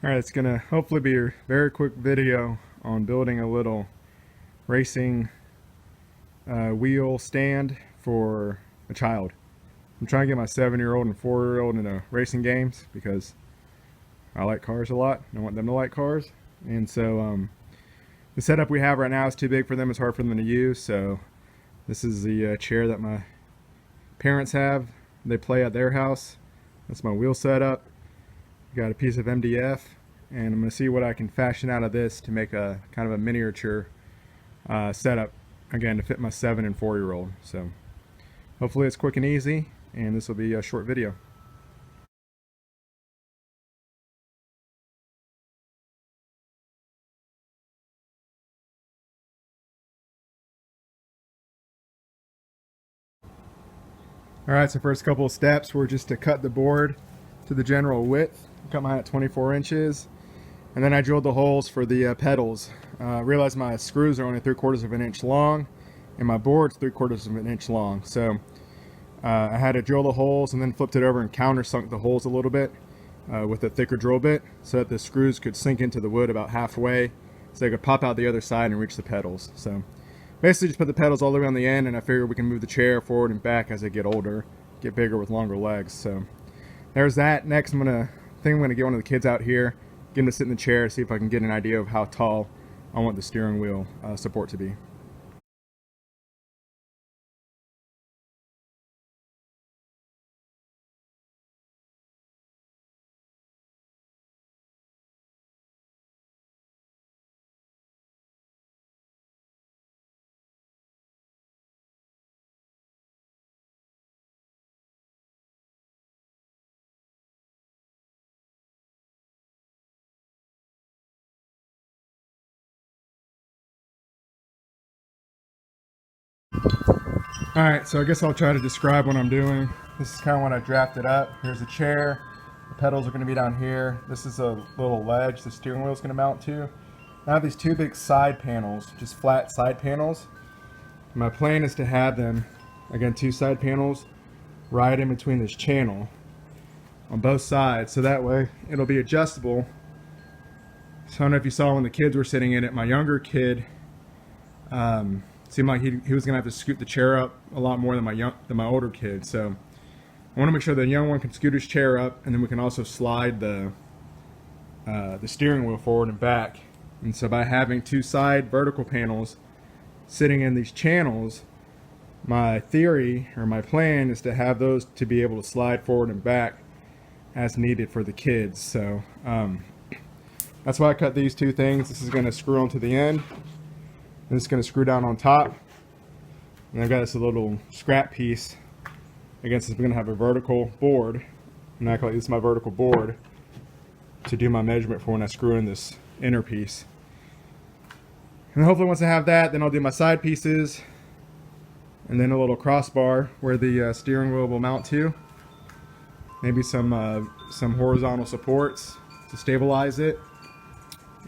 Alright, it's gonna hopefully be a very quick video on building a little racing wheel stand for a child. I'm trying to get my 7-year-old and 4-year-old into racing games because I like cars a lot and I want them to like cars. And so the setup we have right now is too big for them, it's hard for them to use. So this is the chair that my parents have. They play at their house. That's my wheel setup. Got a piece of MDF, and I'm going to see what I can fashion out of this to make a kind of a miniature setup, again, to fit my 7 and 4-year-old. So hopefully it's quick and easy, and this will be a short video. Alright, so first couple of steps were just to cut the board to the general width. Cut mine at 24 inches. And then I drilled the holes for the pedals. Realized my screws are only 3/4 of an inch long, and my board's 3/4 of an inch long. So I had to drill the holes and then flipped it over and countersunk the holes a little bit with a thicker drill bit so that the screws could sink into the wood about halfway so they could pop out the other side and reach the pedals. So basically just put the pedals all the way on the end, and I figure we can move the chair forward and back as they get older, get bigger with longer legs. So there's that. Next I'm gonna get one of the kids out here, get him to sit in the chair, see if I can get an idea of how tall I want the steering wheel support to be. Alright, so I guess I'll try to describe what I'm doing. This is kind of what I drafted up. Here's a chair. The pedals are going to be down here. This is a little ledge the steering wheel is going to mount to. I have these two big side panels, just flat side panels. My plan is to have them, again, two side panels right in between this channel on both sides, so that way it'll be adjustable. So I don't know if you saw when the kids were sitting in it, my younger kid seemed like he was gonna have to scoot the chair up a lot more than my older kid. So I want to make sure the young one can scoot his chair up, and then we can also slide the steering wheel forward and back. And so by having two side vertical panels sitting in these channels, my theory or my plan is to have those to be able to slide forward and back as needed for the kids. So that's why I cut these two things. This is going to screw onto the end. And it's going to screw down on top. And I've got this little scrap piece. Against this, we're going to have a vertical board. And I call this my vertical board to do my measurement for when I screw in this inner piece. And hopefully once I have that, then I'll do my side pieces. And then a little crossbar where the steering wheel will mount to. Maybe some horizontal supports to stabilize it.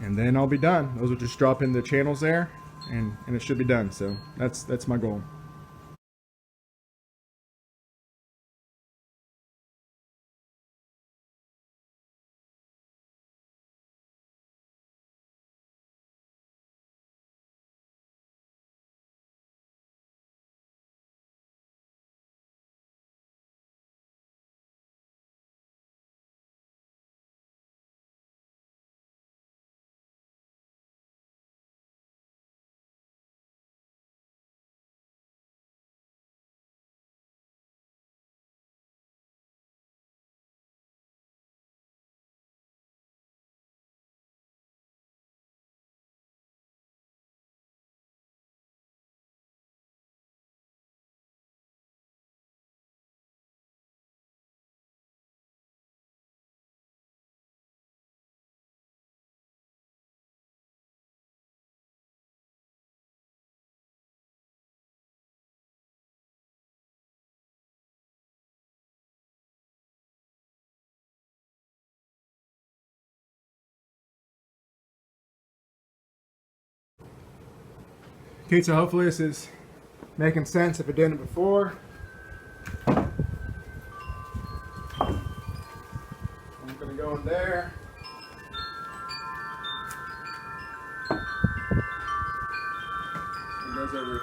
And then I'll be done. Those will just drop in the channels there. And it should be done. So that's my goal. Okay, so hopefully this is making sense if it didn't before. I'm going to go in there.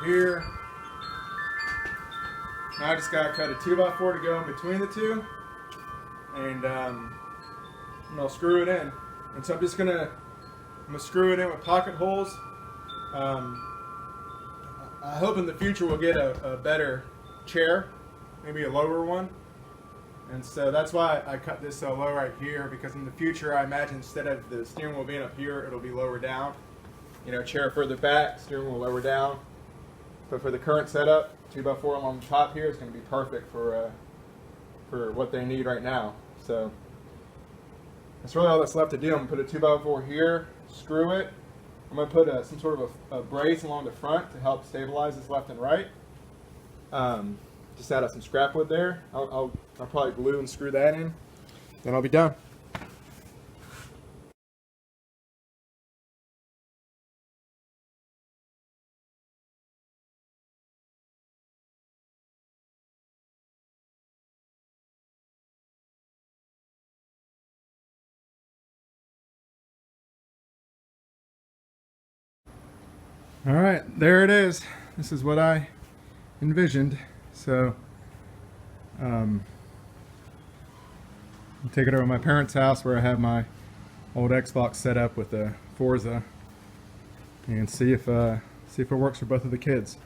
here. Now I just gotta cut a 2x4 to go in between the two, and I'll screw it in. And so I'm gonna screw it in with pocket holes. I hope in the future we'll get a better chair, maybe a lower one. And so that's why I cut this so low right here, because in the future I imagine instead of the steering wheel being up here, it'll be lower down. You know, chair further back, steering wheel lower down. But for the current setup, 2x4 along the top here is going to be perfect for what they need right now. So that's really all that's left to do. I'm going to put a 2x4 here, screw it. I'm going to put some sort of a brace along the front to help stabilize this left and right. Just add some scrap wood there. I'll probably glue and screw that in. Then I'll be done. All right, there it is. This is what I envisioned. So I'll take it over to my parents' house where I have my old Xbox set up with the Forza, and see if it works for both of the kids.